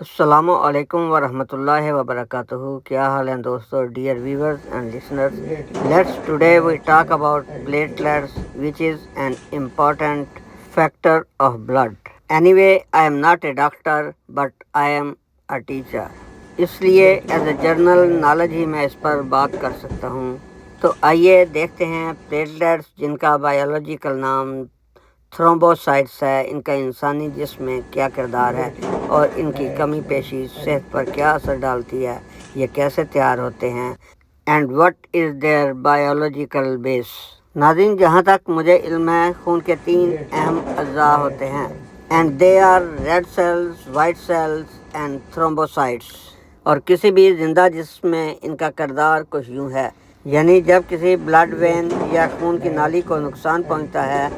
السلام علیکم ورحمۃ اللہ وبرکاتہ. کیا حال ہیں دوستو, dear viewers and listeners. Let's today we talk about platelets which is an important factor of blood. Anyway, I am not a doctor but I am a teacher. اس لیے as a general knowledge ہی میں اس پر بات کر سکتا ہوں. تو آئیے دیکھتے ہیں پلیٹلیٹس, جن کا بایولوجیکل نام تھرومبوسائٹس ہے, ان کا انسانی جسم میں کیا کردار ہے اور ان کی کمی پیشی صحت پر کیا اثر ڈالتی ہے, یہ کیسے تیار ہوتے ہیں, and what is their biological base. ناظرین, جہاں تک مجھے علم ہے, خون کے 3 اہم اجزاء ہوتے ہیں, and they are red cells, white cells and thrombocytes. اور کسی بھی زندہ جسم میں ان کا کردار کچھ یوں ہے, یعنی جب کسی بلڈ وین یا خون کی نالی کو نقصان پہنچتا ہے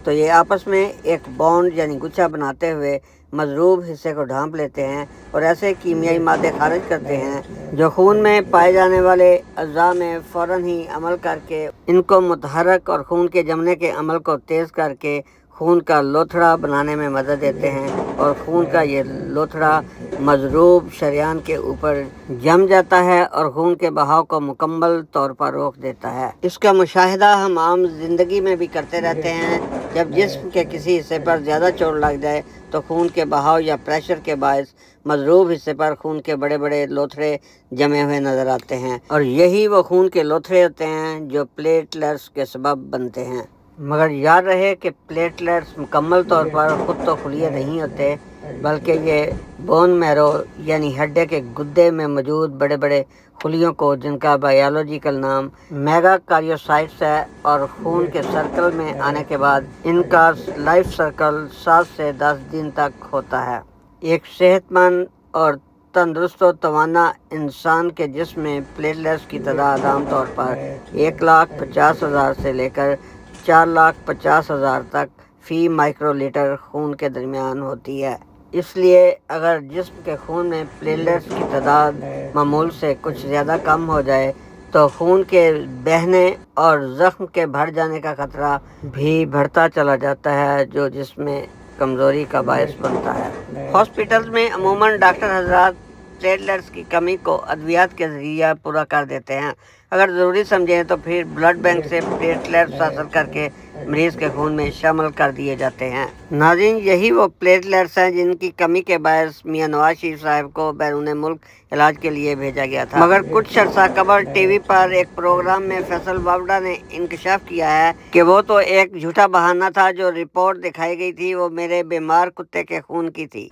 تو یہ آپس میں ایک بانڈ یعنی گچھا بناتے ہوئے مضروب حصے کو ڈھانپ لیتے ہیں اور ایسے کیمیائی مادے خارج کرتے ہیں جو خون میں پائے جانے والے اعضاء میں فوراً ہی عمل کر کے ان کو متحرک اور خون کے جمنے کے عمل کو تیز کر کے خون کا لوتھڑا بنانے میں مدد دیتے ہیں, اور خون کا یہ لوتھڑا مضروب شریان کے اوپر جم جاتا ہے اور خون کے بہاؤ کو مکمل طور پر روک دیتا ہے. اس کا مشاہدہ ہم عام زندگی میں بھی کرتے رہتے ہیں. جب جسم کے کسی حصے پر زیادہ چوٹ لگ جائے تو خون کے بہاؤ یا پریشر کے باعث مضروب حصے پر خون کے بڑے بڑے لوتھڑے جمے ہوئے نظر آتے ہیں, اور یہی وہ خون کے لوتھڑے ہوتے ہیں جو پلیٹلیٹس کے سبب بنتے ہیں. مگر یاد رہے کہ پلیٹلیٹس مکمل طور پر خود تو خلیے نہیں ہوتے, بلکہ یہ بون میرو یعنی ہڈے کے گدے میں موجود بڑے بڑے خلیوں کو, جن کا بایولوجیکل نام میگا کاریوسائٹس ہے, اور خون کے سرکل میں آنے کے بعد ان کا لائف سرکل 7 سے 10 دن تک ہوتا ہے. ایک صحت مند اور تندرست و توانا انسان کے جسم میں پلیٹلیٹس کی تعداد عام طور پر 1,50,000 سے لے کر 4,50,000 تک فی مائکرو لیٹر خون کے درمیان ہوتی ہے. اس لیے اگر جسم کے خون میں پلیٹلیٹس کی تعداد معمول سے کچھ زیادہ کم ہو جائے تو خون کے بہنے اور زخم کے بڑھ جانے کا خطرہ بھی بڑھتا چلا جاتا ہے, جو جسم میں کمزوری کا باعث بنتا ہے. ہاسپٹلز میں عموماً ڈاکٹر حضرات پلیٹلیٹس کی کمی کو ادویات کے ذریعہ پورا کر دیتے ہیں. اگر ضروری سمجھیں تو پھر بلڈ بینک سے پلیٹلیٹس حاصل کر کے مریض کے خون میں شامل کر دیے جاتے ہیں. ناظرین, یہی وہ پلیٹلیٹس ہیں جن کی کمی کے باعث میاں نواز شریف صاحب کو بیرون ملک علاج کے لیے بھیجا گیا تھا. مگر کچھ عرصہ قبل ٹی وی پر ایک پروگرام میں فیصل وابڈا نے انکشاف کیا ہے کہ وہ تو ایک جھوٹا بہانہ تھا, جو رپورٹ دکھائی گئی تھی وہ میرے بیمار کتے کے خون کی تھی.